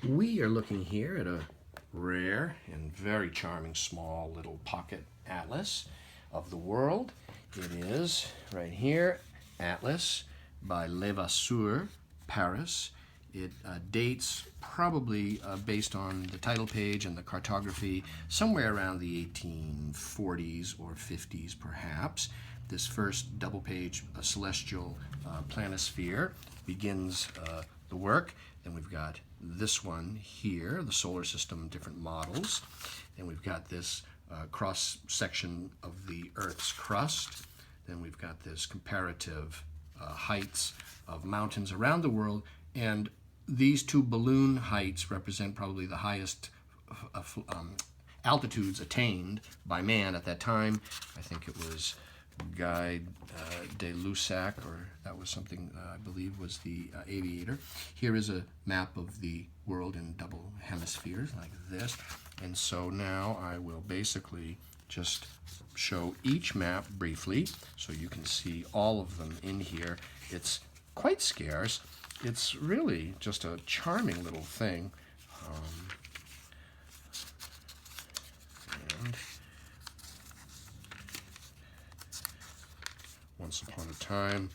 We are looking here at a rare and very charming small little pocket atlas of the world. It is right here, Atlas by Levasseur, Paris. It dates probably based on the title page and the cartography somewhere around the 1840s or 50s perhaps. This first double page celestial planisphere begins the work. Then we've got this one here, the solar system, different models. And we've got this cross section of the Earth's crust. Then we've got this comparative heights of mountains around the world. And these two balloon heights represent probably the highest altitudes attained by man at that time. I think it was Guy de Lussac, or that was something I believe was the aviator. Here is a map of the world in double hemispheres like this. And so now I will basically just show each map briefly so you can see all of them in here. It's quite scarce. It's really just a charming little thing. And once upon a time,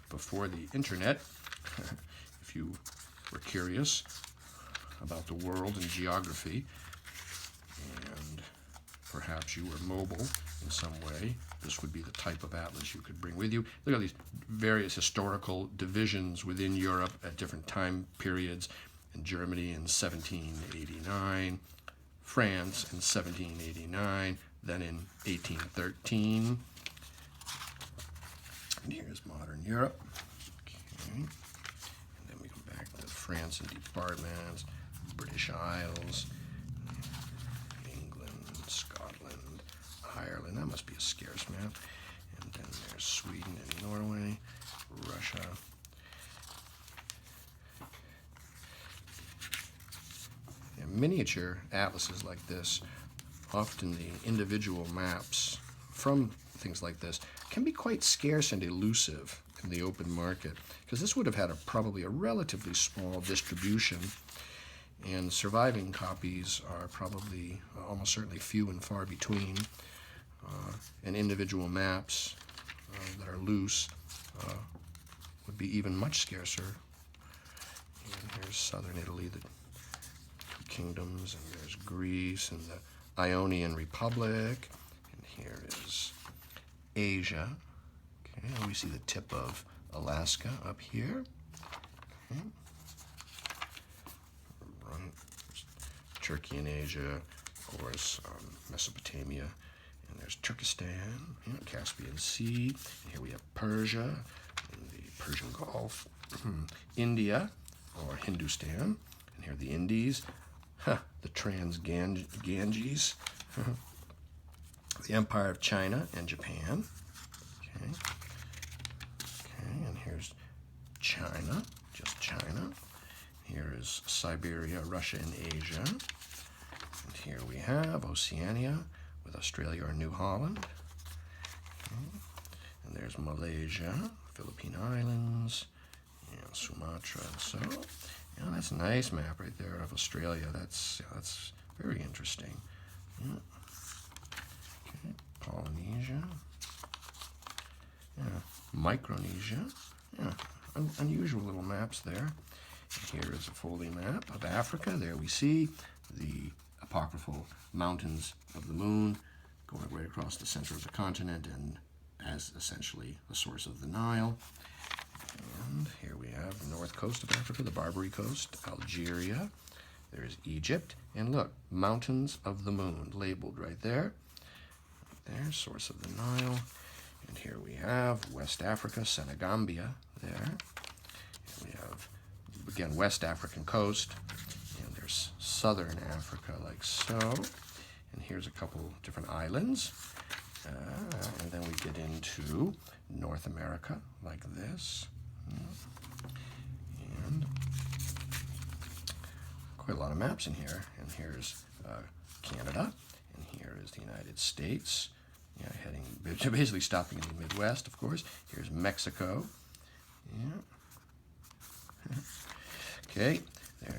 before the internet, if you were curious about the world and geography, and perhaps you were mobile in some way, this would be the type of atlas you could bring with you. Look at these various historical divisions within Europe at different time periods. In Germany in 1789, France in 1789, then in 1813. And here's modern Europe. Okay. And then we come back to France and departments, British Isles, England, Scotland, Ireland. That must be a scarce map. And then there's Sweden and Norway, Russia. And miniature atlases like this, often the individual maps from things like this can be quite scarce and elusive in the open market, because this would have had probably a relatively small distribution, and surviving copies are probably almost certainly few and far between, and individual maps that are loose would be even much scarcer. And here's southern Italy, the two kingdoms, and there's Greece and the Ionian Republic, and here is Asia. Okay, and we see the tip of Alaska up here. Okay. Right. Turkey and Asia, of course, Mesopotamia, and there's Turkestan, Caspian Sea, and here we have Persia, and the Persian Gulf, India, or Hindustan, and here are the Indies, the Trans-Ganges, the Empire of China and Japan. Okay. Okay, and here's China, just China. Here is Siberia, Russia, and Asia. And here we have Oceania with Australia or New Holland. Okay. And there's Malaysia, Philippine Islands, and Sumatra, and so. Yeah, that's a nice map right there of Australia. That's very interesting. Yeah. Okay. Polynesia. Yeah. Micronesia. Yeah. Unusual little maps there. And here is a folding map of Africa. There we see the apocryphal mountains of the moon going right across the center of the continent and as essentially the source of the Nile. And here we have the north coast of Africa, the Barbary Coast, Algeria. There's Egypt. And look, mountains of the moon labeled right there. There, source of the Nile. And here we have West Africa, Senegambia there. And we have, again, West African coast. And there's southern Africa like so. And here's a couple different islands. And then we get into North America like this. And quite a lot of maps in here. And here's Canada. And here is the United States. Yeah, heading, basically stopping in the Midwest, of course. Here's Mexico. Yeah. Okay,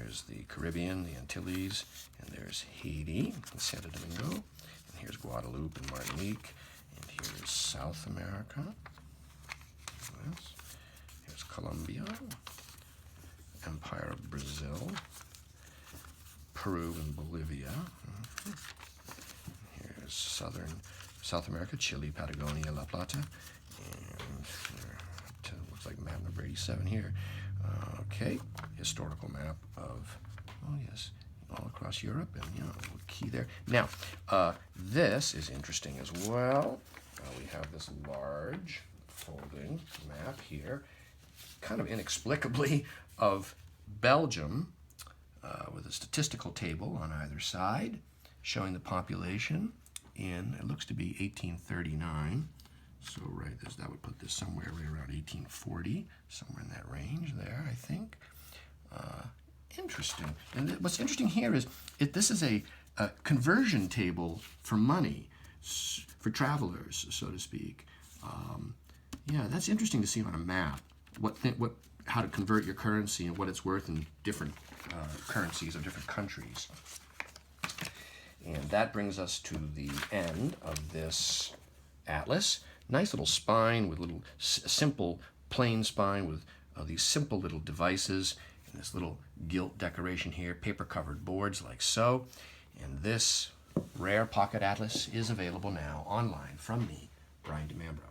There's the Caribbean, the Antilles, and there's Haiti, and Santo Domingo, and here's Guadeloupe and Martinique, and here's South America. Yes. Here's Colombia, Empire of Brazil, Peru and Bolivia. Here's South America, Chile, Patagonia, La Plata, and looks like map number 87 here. Okay, historical map of, oh yes, all across Europe, and you know, a key there. Now, this is interesting as well. We have this large folding map here, kind of inexplicably, of Belgium, with a statistical table on either side, showing the population in, it looks to be 1839. So that would put this somewhere right around 1840, somewhere in that range there, I think. Interesting. And what's interesting here is this is a conversion table for money, for travelers, so to speak. Yeah, that's interesting to see on a map. How to convert your currency and what it's worth in different currencies of different countries. And that brings us to the end of this atlas. Nice little spine with little simple plain spine with these simple little devices and this little gilt decoration here, paper covered boards like so. And this rare pocket atlas is available now online from me, Brian DeMambro.